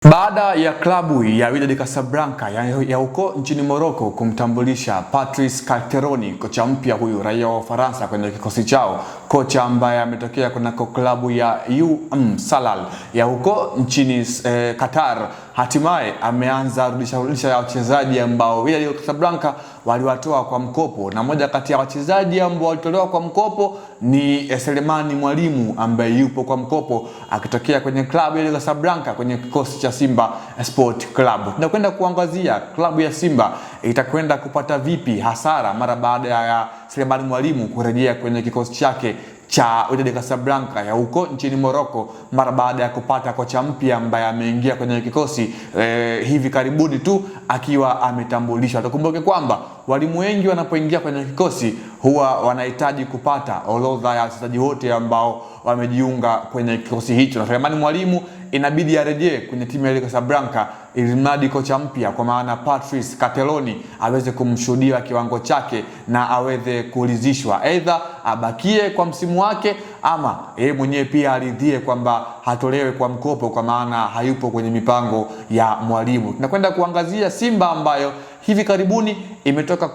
Baada ya klabu ya Wydad Casablanca ya huko nchini Morocco kumtambulisha Patrice Carteron, kocha mpya huyu raia wa Ufaransa kwenye kikosi chao, kocha ambaye ametokea kunako klabu ya Salal ya huko nchini Qatar, hatimaye ameanza rudisha ya wachezaji ambao Wydad Casablanca waliwatoa kwa mkopo, na moja kati ya wachezaji ambao walitolewa kwa mkopo ni Selemani Mwalimu ambaye yupo kwa mkopo akitokea kwenye klabu ya Casablanca kwenye kikosi cha Simba Sport Club. Tunakwenda kuangazia klabu ya Simba itakwenda kupata vipi hasara mara baada ya Selemani Mwalimu kurejea kwenye kikosi chake cha Wydad Casablanca ya huko nchini Morocco mara baada ya kupata kocha mpya ambaye ameingia kwenye kikosi hivi karibuni tu akiwa ametambulishwa. Tukumbuke kwamba walimu wengi wanapoingia kwenye kikosi huwa wanahitaji kupata orodha ya wachezaji wote ambao wamejiunga kwenye kikosi hicho, na Selemani Mwalimu inabidi arejee kwenye timu ya Casablanca ili mradi kocha mpya kwa maana Patrice Carteron aweze kumshuhudia kiwango chake na aweze kuridhishwa, aidha abakie kwa msimu wake ama yeye mwenyewe pia aridhie kwamba hatolewe kwa mkopo kwa maana hayupo kwenye mipango ya Mwalimu. Tunakwenda kuangazia Simba ambayo hivi karibuni imetoka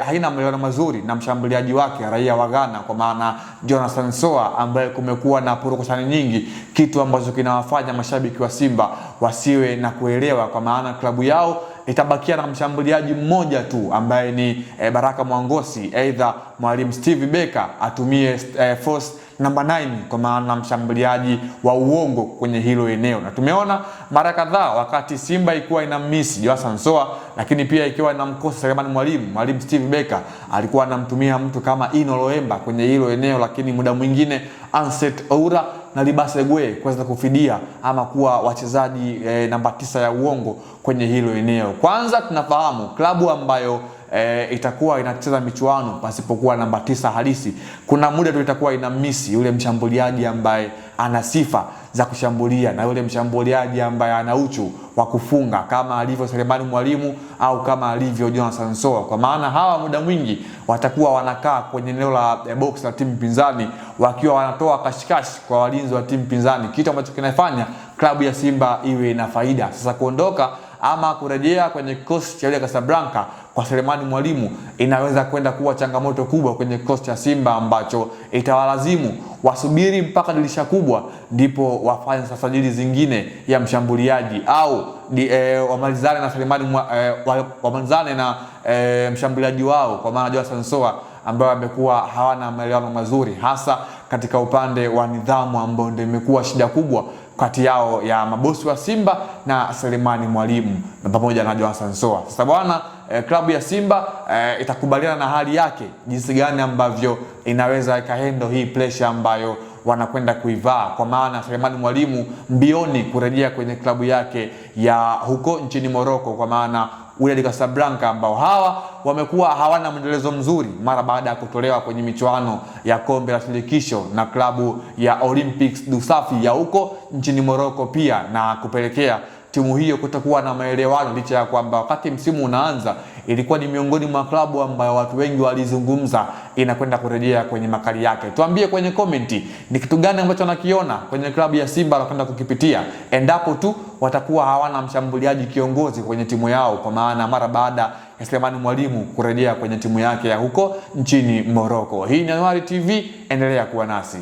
haina maelewano mazuri na mshambuliaji wake raia wa Ghana kwa maana Jonathan Soa, ambaye kumekuwa na purukushani nyingi, kitu ambacho kinawafanya mashabiki wa Simba wasiwe na kuelewa kwa maana klabu yao itabakia na mshambuliaji mmoja tu ambaye ni Baraka Mwangosi, aidha Mwalimu Steve Becker atumie force number 9 kwa maana mshambuliaji wa uongo kwenye hilo eneo. Na tumeona mara kadhaa wakati Simba ikiwa ina miss Jonathan Soa, lakini pia ikiwa inamkosa Selemani Mwalimu Steve Becker alikuwa anamtumia mtu kama Ino Loemba kwenye hilo eneo, lakini muda mwingine Anset Oura na Libase Gwe kuweza kufidia ama kuwa wachezaji namba 9 ya uongo kwenye hilo eneo. Kwanza tunafahamu klabu ambayo itakuwa inacheza michuano pasipokuwa namba 9 halisi, kuna muda tu itakuwa ina miss yule mshambuliaji ambaye ana sifa za kushambulia na yule mshambuliaji ambaye ana uchu wa kufunga kama alivyo Selemani Mwalimu au kama alivyo Jonathan Soa, kwa maana hawa muda mwingi watakuwa wanakaa kwenye eneo la box la timu pinzani wakiwa wanatoa kashikashi kwa walinzi wa timu pinzani, kitu ambacho kinafanya klabu ya Simba iwe na faida. Sasa kuondoka ama kurejea kwenye kikosi cha Wydad Casablanca kwa Selemani Mwalimu inaweza kwenda kuwa changamoto kubwa kwenye kikosi cha Simba ambacho itawalazimu wasubiri mpaka dirisha kubwa ndipo wafanye sajili zingine ya mshambuliaji au wamalizane na Selemani wamalizane na mshambuliaji wao kwa maana Jonathan Soa ambao amekuwa hawana maelewano mazuri, hasa katika upande wa nidhamu ambao ndio imekuwa shida kubwa kati yao ya mabosi wa Simba na Selemani Mwalimu na pamoja na Jonathan Soa. Sasa bwana, klabu ya Simba itakubaliana na hali yake jinsi gani ambavyo inaweza ikahandle hii pressure ambayo wanakwenda kuivaa, kwa maana Selemani Mwalimu mbioni kurejea kwenye klabu yake ya huko nchini Morocco kwa maana Wydad Casablanca ambao hawa wamekuwa hawana mwendelezo mzuri mara baada ya kutolewa kwenye michuano ya kombe la shirikisho na klabu ya Olympiques du Safi ya huko nchini Morocco pia, na kupelekea timu hiyo kutokuwa na maelewano, licha ya kwamba wakati msimu unaanza ilikuwa ni miongoni mwa klabu ambayo watu wengi walizungumza inakwenda kurejea kwenye makali yake. Tuambie kwenye komenti ni kitu gani ambacho nakiona kwenye klabu ya Simba anakwenda kukipitia endapo tu watakuwa hawana mshambuliaji kiongozi kwenye timu yao, kwa maana mara baada ya Selemani Mwalimu kurejea kwenye timu yake ya huko nchini Morocco. Hii ni Anuari TV, endelea kuwa nasi.